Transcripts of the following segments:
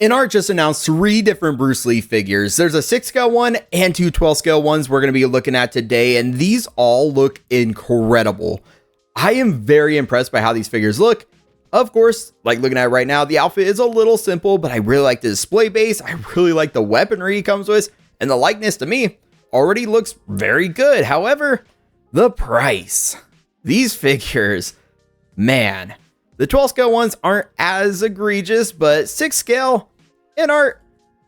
INART just announced 3 different Bruce Lee figures. There's a 6 scale one and 2 12 scale ones we're going to be looking at today, and these all look incredible. I am very impressed by how these figures look. Of course, like looking at it right now, the outfit is a little simple, but I really like the display base. I really like the weaponry he comes with, and the likeness to me already looks very good. However, the price. These figures, man. The 12 scale ones aren't as egregious, but 6 scale, INART,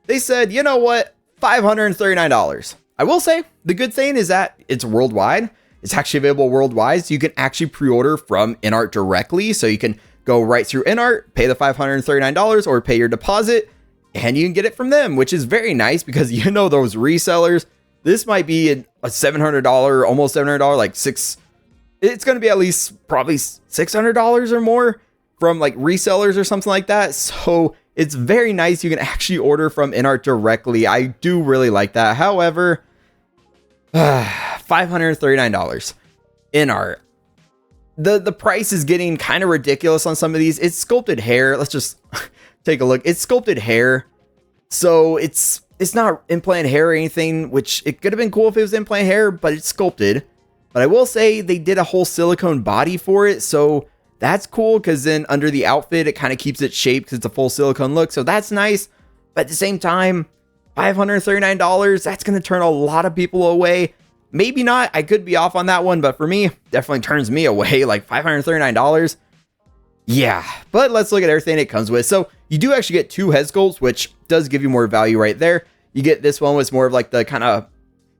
they said, you know what, $539. I will say, the good thing is that it's worldwide. It's actually available worldwide, so you can actually pre-order from INART directly. So you can go right through INART, pay the $539, or pay your deposit, and you can get it from them, which is very nice because you know those resellers, this might be a $700, almost $700, like it's going to be at least probably $600 or more from like resellers or something like that. So it's very nice you can actually order from INART directly. I do really like that. However, $539 INART. The price is getting kind of ridiculous on some of these. It's sculpted hair. Let's just take a look. It's sculpted hair. So it's not implant hair or anything, which it could have been cool if it was implant hair, but it's sculpted. But I will say they did a whole silicone body for it. So that's cool because then under the outfit, it kind of keeps its shape because it's a full silicone look. So that's nice. But at the same time, $539, that's going to turn a lot of people away. Maybe not. I could be off on that one, but for me, definitely turns me away. Like $539. Yeah, but let's look at everything it comes with. So you do actually get 2 head sculpts, which does give you more value right there. You get this one with more of like the kind of,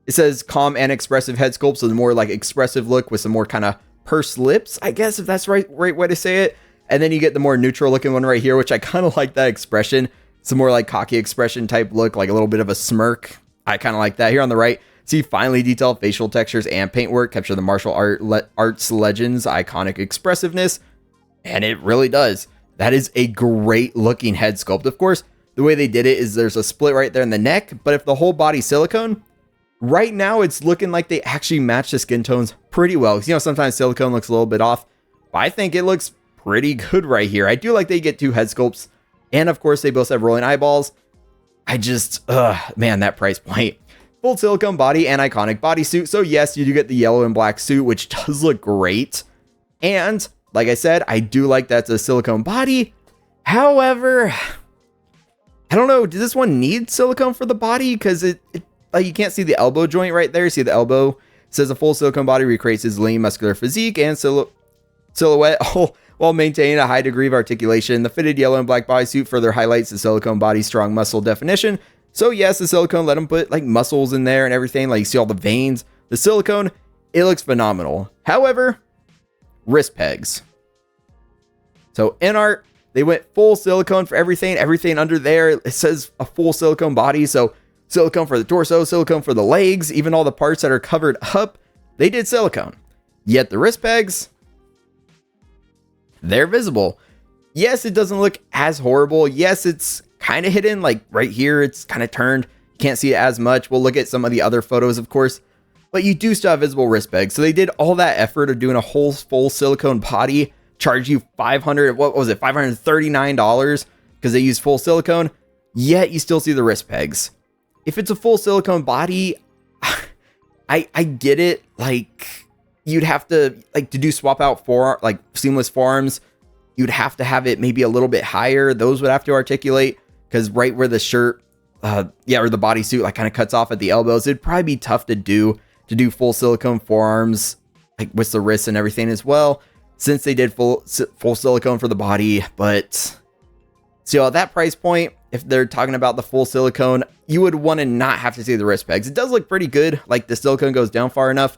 it says calm and expressive head sculpt, so the more like expressive look with some more kind of pursed lips, I guess, if that's right way to say it. And then you get the more neutral looking one right here, which I kind of like that expression. Some more like cocky expression type look, like a little bit of a smirk. I kind of like that. Here on the right, see finely detailed facial textures and paintwork capture the martial arts legends iconic expressiveness. And it really does. That is a great looking head sculpt. Of course, the way they did it is there's a split right there in the neck, but if the whole body silicone, right now it's looking like they actually match the skin tones pretty well. Because, you know, sometimes silicone looks a little bit off, but I think it looks pretty good right here. I do like they get 2 head sculpts, and of course they both have rolling eyeballs. I just, man, that price point. Full silicone body and iconic bodysuit. So yes, you do get the yellow and black suit, which does look great. And like I said, I do like that's a silicone body. However, I don't know, does this one need silicone for the body? Because it like you can't see the elbow joint right there. See the elbow? It says a full silicone body recreates his lean muscular physique and silhouette while maintaining a high degree of articulation. The fitted yellow and black bodysuit further highlights the silicone body's strong muscle definition. So yes, the silicone let him put like muscles in there and everything. Like you see all the veins. The silicone, it looks phenomenal. However, wrist pegs. So INART, they went full silicone for everything. Everything under there, it says a full silicone body. So silicone for the torso, silicone for the legs, even all the parts that are covered up, they did silicone. Yet the wrist pegs, they're visible. Yes, it doesn't look as horrible. Yes, it's kind of hidden, like right here, it's kind of turned. You can't see it as much. We'll look at some of the other photos, of course, but you do still have visible wrist pegs. So they did all that effort of doing a whole full silicone body, charge you $539 because they use full silicone, yet you still see the wrist pegs. If it's a full silicone body, I get it. Like you'd have to like to do swap out for like seamless forearms. You'd have to have it maybe a little bit higher. Those would have to articulate because right where the shirt, or the bodysuit like kind of cuts off at the elbows, it'd probably be tough to do full silicone forearms like with the wrists and everything as well. Since they did full silicone for the body, but so at that price point, if they're talking about the full silicone, you would want to not have to see the wrist pegs. It does look pretty good. Like the silicone goes down far enough.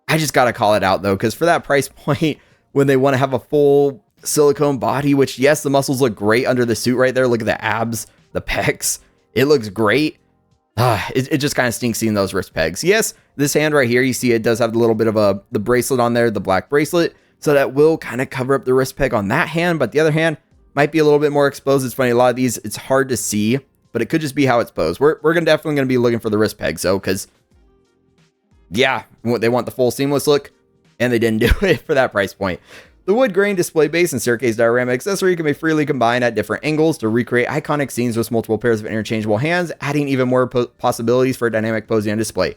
I just got to call it out though, because for that price point, when they want to have a full silicone body, which yes, the muscles look great under the suit right there. Look at the abs, the pecs. It looks great. It just kind of stinks seeing those wrist pegs. Yes, this hand right here, you see it does have a little bit of the bracelet on there, the black bracelet. So that will kind of cover up the wrist peg on that hand, but the other hand might be a little bit more exposed. It's funny, a lot of these, it's hard to see, but it could just be how it's posed. We're definitely going to be looking for the wrist pegs, though, because, yeah, they want the full seamless look, and they didn't do it for that price point. The wood grain display base and staircase diorama accessory can be freely combined at different angles to recreate iconic scenes with multiple pairs of interchangeable hands, adding even more possibilities for dynamic posing and display.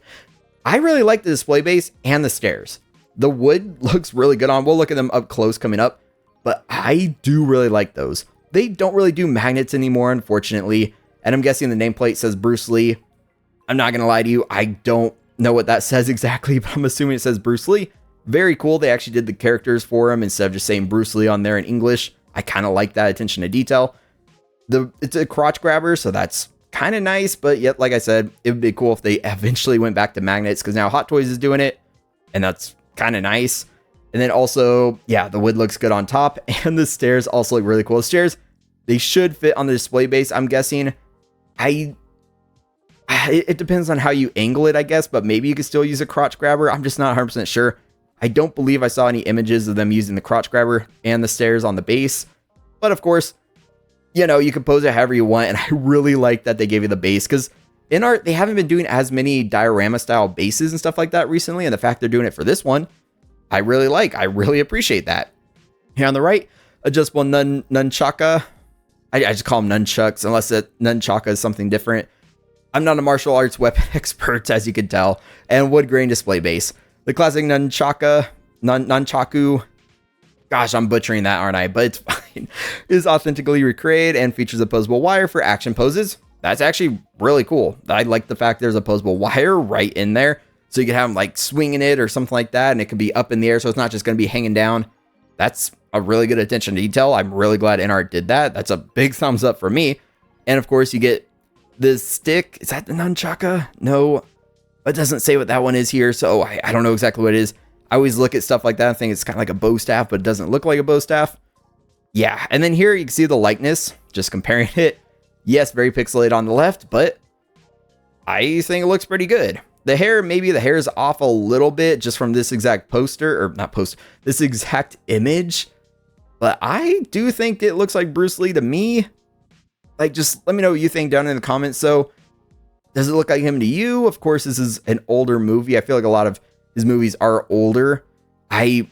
I really like the display base and the stairs. The wood looks really good on. We'll look at them up close coming up, but I do really like those. They don't really do magnets anymore, unfortunately, and I'm guessing the nameplate says Bruce Lee. I'm not going to lie to you, I don't know what that says exactly, but I'm assuming it says Bruce Lee. Very cool. They actually did the characters for him instead of just saying Bruce Lee on there in English. I kind of like that attention to detail. It's a crotch grabber, so that's kind of nice, but yet, like I said, it would be cool if they eventually went back to magnets, because now Hot Toys is doing it, and that's kind of nice. And then also, yeah, the wood looks good on top, and the stairs also look really cool. The stairs, they should fit on the display base, I'm guessing. It depends on how you angle it, I guess, but maybe you could still use a crotch grabber. I'm just not 100% sure. I don't believe I saw any images of them using the crotch grabber and the stairs on the base. But of course, you know, you can pose it however you want. And I really like that they gave you the base, because INART, they haven't been doing as many diorama style bases and stuff like that recently. And the fact they're doing it for this one, I really like. I really appreciate that. Here on the right, adjustable nunchaka. I just call them nunchucks, unless nunchaka is something different. I'm not a martial arts weapon expert, as you can tell. And wood grain display base. The classic nunchaku, gosh, I'm butchering that, aren't I? But it's fine. Is authentically recreated and features opposable wire for action poses. That's actually really cool. I like the fact there's opposable wire right in there, so you can have them like swinging it or something like that, and it can be up in the air, so it's not just going to be hanging down. That's a really good attention to detail. I'm really glad INART did that. That's a big thumbs up for me. And of course, you get the stick. Is that the nunchaka? No. It doesn't say what that one is here, so I don't know exactly what it is. I always look at stuff like that and think it's kind of like a bow staff, but it doesn't look like a bow staff. Yeah, and then here you can see the likeness, just comparing it. Yes, very pixelated on the left, but I think it looks pretty good. The hair, maybe the hair is off a little bit just from this exact poster, or not poster, this exact image. But I do think it looks like Bruce Lee to me. Like, just let me know what you think down in the comments. So, does it look like him to you? Of course, this is an older movie. I feel like a lot of his movies are older. I'm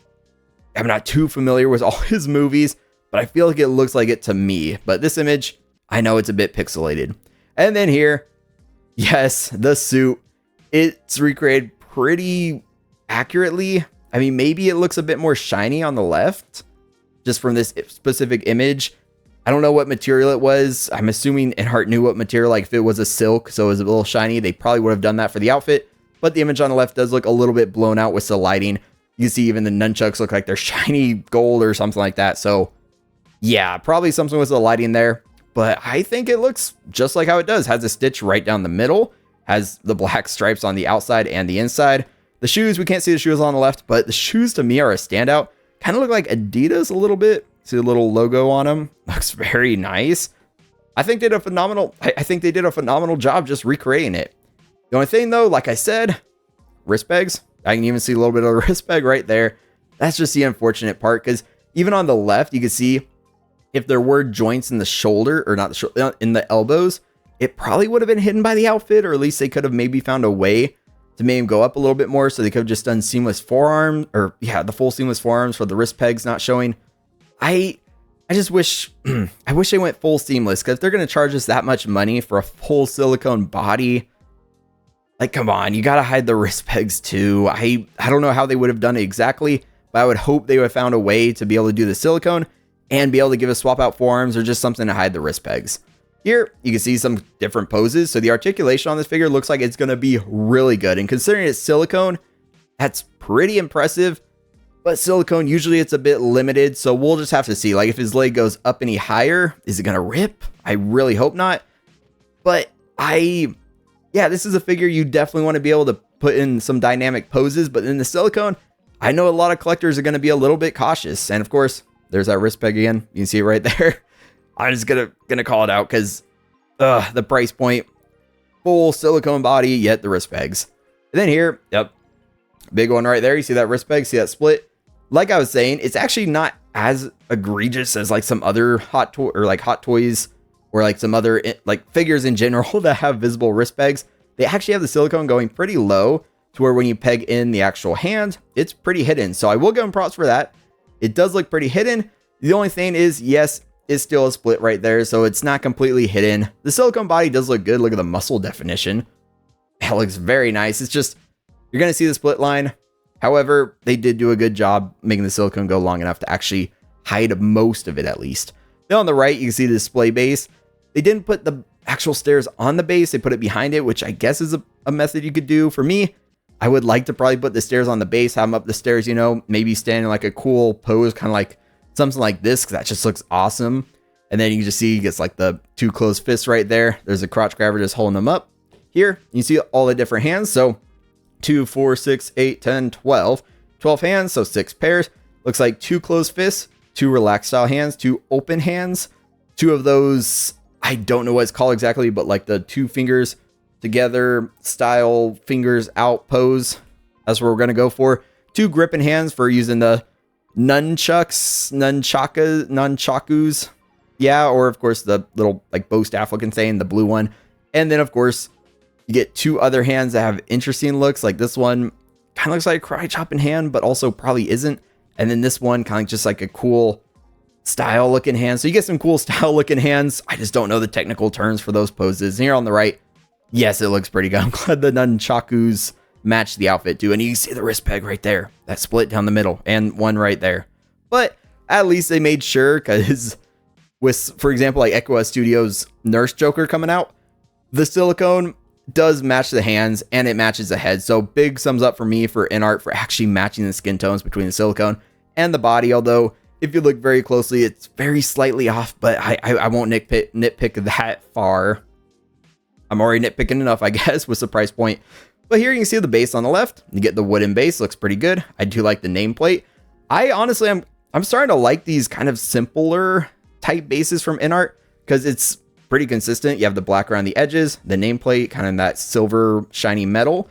not too familiar with all his movies, but I feel like it looks like it to me. But this image, I know it's a bit pixelated. And then here, yes, the suit. It's recreated pretty accurately. I mean, maybe it looks a bit more shiny on the left, just from this specific image. I don't know what material it was. I'm assuming INART knew what material, like if it was a silk, so it was a little shiny, they probably would have done that for the outfit. But the image on the left does look a little bit blown out with the lighting. You see even the nunchucks look like they're shiny gold or something like that. So yeah, probably something with the lighting there. But I think it looks just like how it does. Has a stitch right down the middle. Has the black stripes on the outside and the inside. The shoes, we can't see the shoes on the left, but the shoes to me are a standout. Kind of look like Adidas a little bit. See the little logo on them. Looks very nice. I think they did a phenomenal job just recreating it. The only thing though, like I said, wrist pegs. I can even see a little bit of a wrist peg right there. That's just the unfortunate part, because even on the left, you can see if there were joints in the shoulder, or not the shoulder, in the elbows, it probably would have been hidden by the outfit, or at least they could have maybe found a way to make them go up a little bit more, so they could have just done seamless forearm, or yeah, the full seamless forearms for the wrist pegs not showing. I just wish, I wish they went full seamless, because if they're going to charge us that much money for a full silicone body, like, come on, you got to hide the wrist pegs too. I don't know how they would have done it exactly, but I would hope they would have found a way to be able to do the silicone and be able to give us swap out forearms or just something to hide the wrist pegs. Here, you can see some different poses. So the articulation on this figure looks like it's going to be really good. And considering it's silicone, that's pretty impressive. But silicone, usually it's a bit limited. So we'll just have to see. Like, if his leg goes up any higher, is it going to rip? I really hope not. But yeah, this is a figure you definitely want to be able to put in some dynamic poses. But in the silicone, I know a lot of collectors are going to be a little bit cautious. And of course, there's that wrist peg again. You can see it right there. I'm just gonna call it out because the price point, full silicone body, yet the wrist pegs. And then here, yep, big one right there. You see that wrist peg? See that split? Like I was saying, it's actually not as egregious as like some other Hot Toys or like some other like figures in general that have visible wrist pegs. They actually have the silicone going pretty low to where when you peg in the actual hand, it's pretty hidden. So I will give them props for that. It does look pretty hidden. The only thing is, yes, it's still a split right there, so it's not completely hidden. The silicone body does look good. Look at the muscle definition. It looks very nice. It's just, you're going to see the split line. However, they did do a good job making the silicone go long enough to actually hide most of it, at least. Then on the right, you can see the display base. They didn't put the actual stairs on the base. They put it behind it, which I guess is a method you could do. For me, I would like to probably put the stairs on the base, have them up the stairs, you know, maybe stand in like a cool pose, kind of like something like this, because that just looks awesome. And then you can just see he gets like the 2 closed fists right there. There's a crotch grabber just holding them up. Here, you see all the different hands. So 2, 4, 6, 8, 10, 12. 12 hands, so 6 pairs. Looks like 2 closed fists, 2 relaxed style hands, 2 open hands. 2 of those, I don't know what it's called exactly, but like the 2 fingers together style, fingers out pose. That's what we're going to go for. 2 gripping hands for using the nunchakus. Yeah, or of course the little like bow staff looking thing, the blue one. And then of course you get 2 other hands that have interesting looks. Like this one kind of looks like a karate chopping hand, but also probably isn't. And then this one kind of just like a cool style looking hand. So you get some cool style looking hands. I just don't know the technical terms for those poses. And here on the right, yes, it looks pretty good. I'm glad the nunchakus match the outfit too. And you can see the wrist peg right there, that split down the middle, and one right there. But at least they made sure, because with, for example, like Echo Studios Nurse Joker coming out, the silicone does match the hands and it matches the head. So big thumbs up for me for INART for actually matching the skin tones between the silicone and the body. Although if you look very closely, it's very slightly off, but I won't nitpick that far. I'm already nitpicking enough, I guess, with the price point. But here you can see the base on the left. You get the wooden base, looks pretty good. I do like the nameplate. I honestly, I'm starting to like these kind of simpler type bases from INART because it's pretty consistent. You have the black around the edges, the nameplate, kind of that silver shiny metal.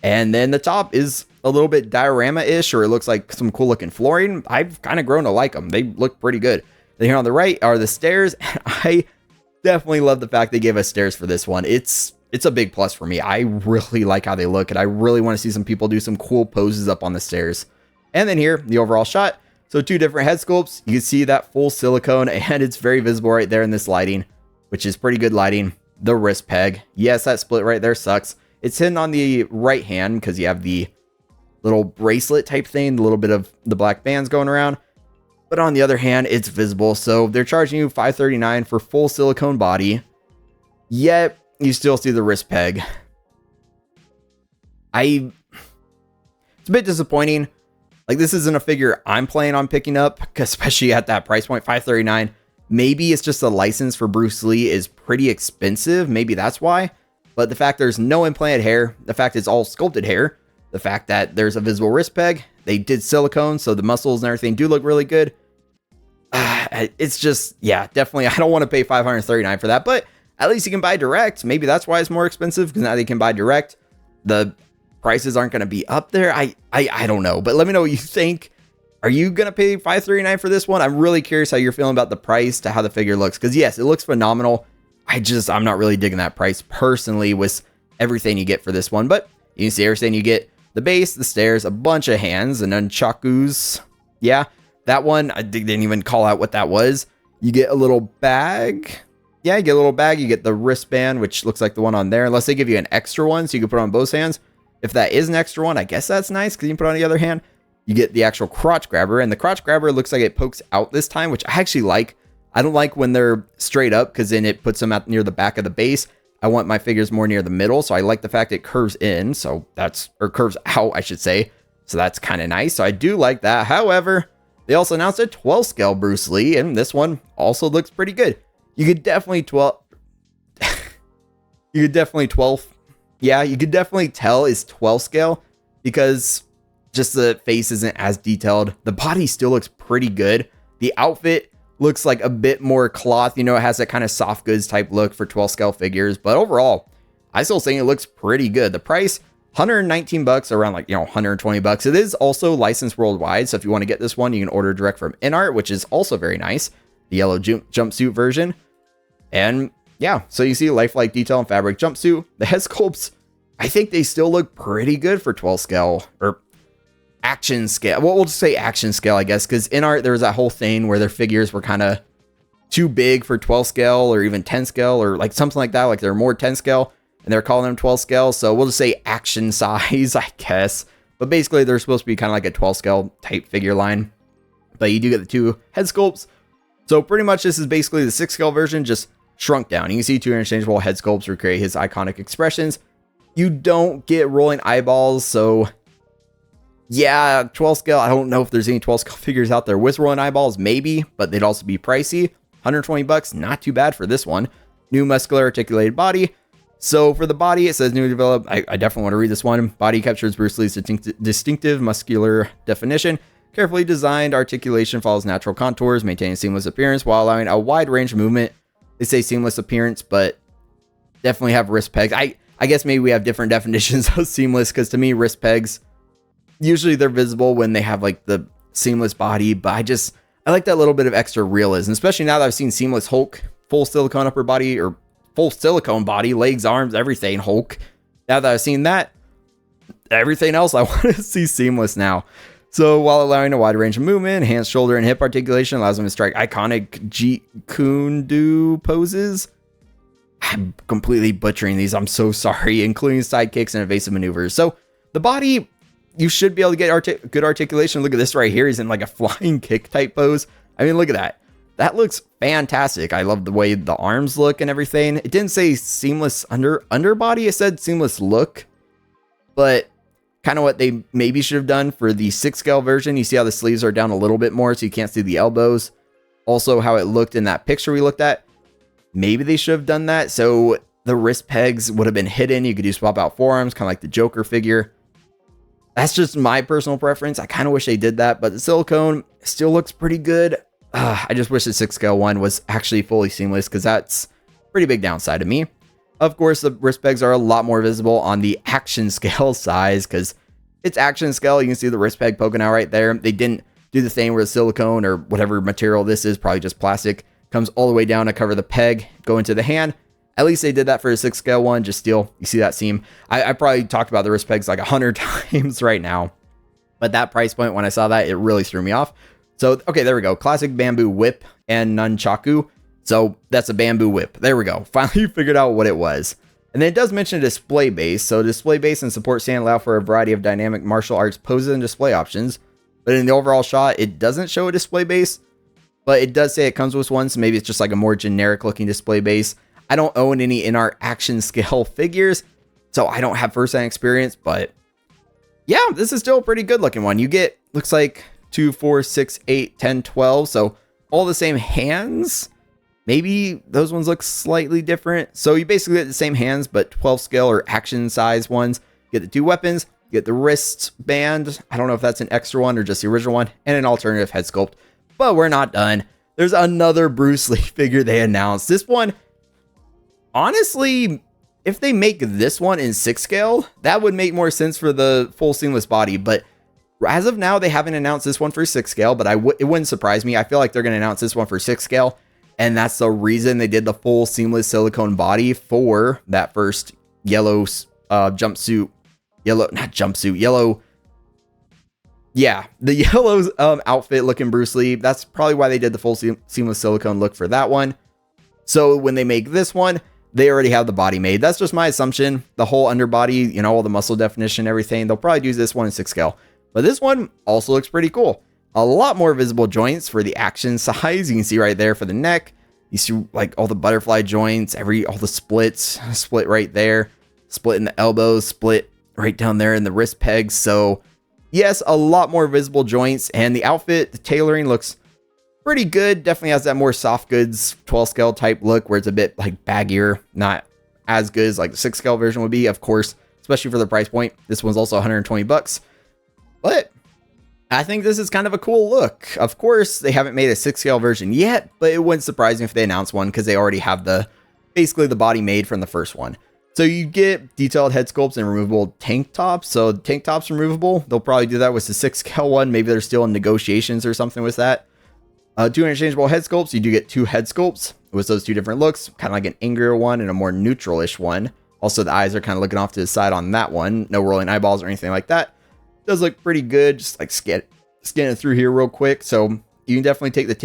And then the top is a little bit diorama-ish, or it looks like some cool looking flooring. I've kind of grown to like them. They look pretty good. Then here on the right are the stairs. I definitely love the fact they gave us stairs for this one. It's a big plus for me. I really like how they look, and I really want to see some people do some cool poses up on the stairs. And then here, the overall shot. So 2 different head sculpts. You can see that full silicone, and it's very visible right there in this lighting, which is pretty good lighting. The wrist peg. Yes, that split right there sucks. It's hidden on the right hand because you have the little bracelet type thing, a little bit of the black bands going around. But on the other hand, it's visible. So they're charging you $539 for full silicone body. Yet you still see the wrist peg. It's a bit disappointing. Like, this isn't a figure I'm planning on picking up, especially at that price point, $539. Maybe it's just the license for Bruce Lee is pretty expensive. Maybe that's why. But the fact there's no implanted hair, the fact it's all sculpted hair, the fact that there's a visible wrist peg, they did silicone, so the muscles and everything do look really good. It's just, yeah, definitely, I don't want to pay $539 for that, but at least you can buy direct. Maybe that's why it's more expensive, because now they can buy direct. The prices aren't going to be up there. I don't know, but let me know what you think. Are you going to pay $539 for this one? I'm really curious how you're feeling about the price to how the figure looks, because yes, it looks phenomenal. I'm not really digging that price personally with everything you get for this one, but you can see everything you get. The base, the stairs, a bunch of hands, and nunchakus. Yeah, that one, I didn't even call out what that was. You get a little bag. Yeah, you get a little bag. You get the wristband, which looks like the one on there, unless they give you an extra one, so you can put it on both hands. If that is an extra one, I guess that's nice, because you can put it on the other hand. You get the actual crotch grabber, and the crotch grabber looks like it pokes out this time, which I actually like. I don't like when they're straight up, because then it puts them out near the back of the base. I want my figures more near the middle, so I like the fact it curves in, or curves out, I should say. So that's kind of nice. So I do like that. However, they also announced a 12 scale Bruce Lee, and this one also looks pretty good. You could definitely you could definitely tell it's 12 scale, because just the face isn't as detailed. The body still looks pretty good. The outfit looks like a bit more cloth, you know, it has that kind of soft goods type look for 12 scale figures, but overall, I still think it looks pretty good. The price, $119, around like, $120. It is also licensed worldwide, so if you want to get this one, you can order direct from INART, which is also very nice. The yellow jumpsuit version. And yeah, so you see lifelike detail and fabric jumpsuit. The head sculpts, I think they still look pretty good for 12 scale, or action scale. Well, we'll just say action scale, I guess, because INART, there was that whole thing where their figures were kind of too big for 12 scale or even 10 scale or like something like that. Like they're more 10 scale and they're calling them 12 scale. So we'll just say action size, I guess. But basically, they're supposed to be kind of like a 12 scale type figure line. But you do get the 2 head sculpts. So pretty much this is basically the 6 scale version, just shrunk down. You can see 2 interchangeable head sculpts recreate his iconic expressions. You don't get rolling eyeballs, so yeah, 12 scale. I don't know if there's any 12 scale figures out there with rolling eyeballs, maybe, but they'd also be pricey. 120 bucks, not too bad for this one. New muscular articulated body. So for the body, it says new develop. I definitely want to read this one. Body captures Bruce Lee's distinctive muscular definition. Carefully designed articulation follows natural contours, maintaining seamless appearance while allowing a wide range of movement. They say seamless appearance, but definitely have wrist pegs. I guess maybe we have different definitions of seamless, because to me, wrist pegs, usually they're visible when they have like the seamless body, but I like that little bit of extra realism, especially now that I've seen seamless Hulk, full silicone upper body or full silicone body, legs, arms, everything Hulk. Now that I've seen that, everything else I want to see seamless now. So while allowing a wide range of movement, enhanced shoulder and hip articulation allows them to strike iconic Jeet Kune Do poses. I'm completely butchering these, I'm so sorry, including side kicks and evasive maneuvers. So the body, you should be able to get good articulation. Look at this right here. He's in like a flying kick type pose. I mean, look at that. That looks fantastic. I love the way the arms look and everything. It didn't say seamless underbody. It said seamless look, but kind of what they maybe should have done for the 6 scale version. You see how the sleeves are down a little bit more, so you can't see the elbows. Also, how it looked in that picture we looked at. Maybe they should have done that, so the wrist pegs would have been hidden. You could do swap out forearms, kind of like the Joker figure. That's just my personal preference. I kind of wish they did that, but the silicone still looks pretty good. I just wish the 6 scale one was actually fully seamless, because that's a pretty big downside to me. Of course, the wrist pegs are a lot more visible on the action scale size, because it's action scale. You can see the wrist peg poking out right there. They didn't do the thing where the silicone or whatever material this is, probably just plastic, comes all the way down to cover the peg, go into the hand. At least they did that for a 6 scale one. Just still, you see that seam. I probably talked about the wrist pegs like 100 times right now. But that price point, when I saw that, it really threw me off. So, okay, there we go. Classic bamboo whip and nunchaku. So that's a bamboo whip. There we go. Finally figured out what it was. And then it does mention a display base. So display base and support stand allow for a variety of dynamic martial arts poses and display options. But in the overall shot, it doesn't show a display base. But it does say it comes with one. So maybe it's just like a more generic looking display base. I don't own any INART action scale figures, so I don't have first-hand experience, but yeah, this is still a pretty good looking one. You get, looks like 2, 4, 6, 8, 10, 12, so all the same hands. Maybe those ones look slightly different. So you basically get the same hands, but 12 scale or action size ones. You get the 2 weapons, you get the wrist band. I don't know if that's an extra one or just the original one, and an alternative head sculpt. But we're not done. There's another Bruce Lee figure they announced. This one, honestly, if they make this one in 6 scale, that would make more sense for the full seamless body. But as of now, they haven't announced this one for 6 scale, but it wouldn't surprise me. I feel like they're going to announce this one for 6 scale. And that's the reason they did the full seamless silicone body for that first yellow jumpsuit. Yellow. Yeah, the yellow outfit looking Bruce Lee. That's probably why they did the full seamless silicone look for that one. So when they make this one, they already have the body made. That's just my assumption. The whole underbody, you know, all the muscle definition, everything. They'll probably use this one in 6 scale. But this one also looks pretty cool. A lot more visible joints for the action size. You can see right there for the neck. You see like all the butterfly joints, all the splits, split right there, split in the elbows, split right down there in the wrist pegs. So yes, a lot more visible joints, and the outfit, the tailoring looks pretty good. Definitely has that more soft goods 12 scale type look where it's a bit like baggier, not as good as like the 6 scale version would be, of course, especially for the price point. This one's also 120 bucks, but I think this is kind of a cool look. Of course, they haven't made a 6 scale version yet, but it wouldn't surprise me if they announce one, because they already have basically the body made from the first one. So you get detailed head sculpts and removable tank tops. So tank tops removable. They'll probably do that with the 6 scale one. Maybe they're still in negotiations or something with that. 2 interchangeable head sculpts. You do get 2 head sculpts with those 2 different looks, kind of like an angrier one and a more neutral-ish one. Also, the eyes are kind of looking off to the side on that one. No rolling eyeballs or anything like that. Does look pretty good. Just like scan it through here real quick. So you can definitely take the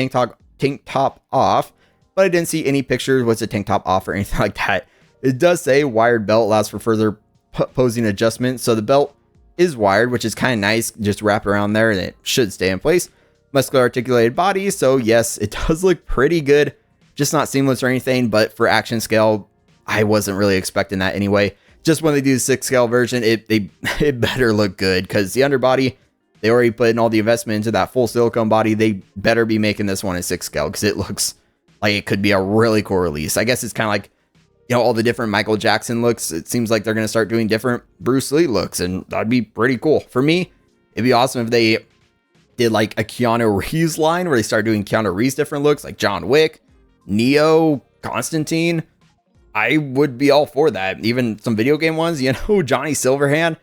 tank top off, but I didn't see any pictures. What's a tank top off or anything like that. It does say wired belt allows for further posing adjustment. So the belt is wired, which is kind of nice. Just wrap it around there and it should stay in place. Muscular articulated body. So yes, it does look pretty good. Just not seamless or anything, but for action scale, I wasn't really expecting that anyway. Just when they do the 6 scale version, it better look good, because the underbody, they already put in all the investment into that full silicone body. They better be making this one a 6 scale, because it looks like it could be a really cool release. I guess it's kind of like, you know, all the different Michael Jackson looks. It seems like they're going to start doing different Bruce Lee looks, and that'd be pretty cool. For me, it'd be awesome if they did like a Keanu Reeves line where they start doing Keanu Reeves different looks, like John Wick, Neo, Constantine. I would be all for that. Even some video game ones, you know, Johnny Silverhand.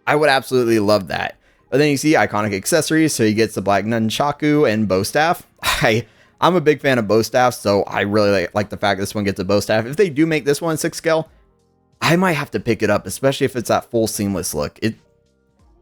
I would absolutely love that. But then you see iconic accessories. So he gets the black nunchaku and bow staff. I'm a big fan of bow staff, so I really like the fact this one gets a bow staff. If they do make this one 6 scale, I might have to pick it up, especially if it's that full seamless look.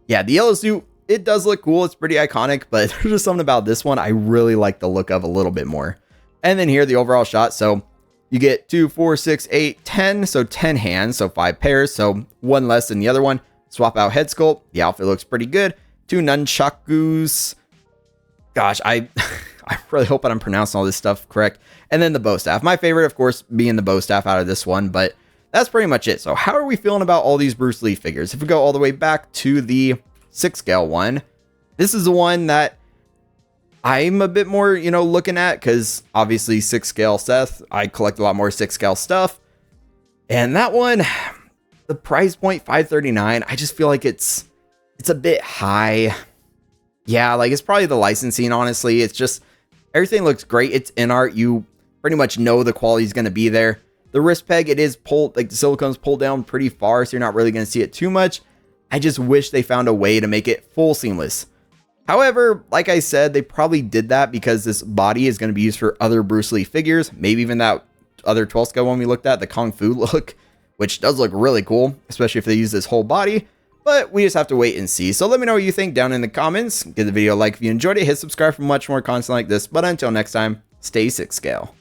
Yeah, the yellow suit, it does look cool. It's pretty iconic, but there's just something about this one I really like the look of a little bit more. And then here, the overall shot. So you get 2, 4, 6, 8, 10. So 10 hands, so 5 pairs. So one less than the other one. Swap out head sculpt. The outfit looks pretty good. 2 nunchakus. Gosh, I really hope that I'm pronouncing all this stuff correct. And then the bow staff. My favorite, of course, being the bow staff out of this one. But that's pretty much it. So how are we feeling about all these Bruce Lee figures? If we go all the way back to the 6 scale one, this is the one that I'm a bit more, you know, looking at, because obviously 6 scale Seth, I collect a lot more 6 scale stuff. And that one, the price point $539, I just feel like it's a bit high. Yeah, like it's probably the licensing, honestly. It's just, everything looks great. It's INART. You pretty much know the quality is going to be there. The wrist peg, it is pulled, like the silicone's pulled down pretty far, so you're not really going to see it too much. I just wish they found a way to make it full seamless. However, like I said, they probably did that because this body is going to be used for other Bruce Lee figures. Maybe even that other 12 scale one we looked at, the Kung Fu look, which does look really cool, especially if they use this whole body. But we just have to wait and see. So let me know what you think down in the comments. Give the video a like if you enjoyed it. Hit subscribe for much more content like this. But until next time, stay 6 scale.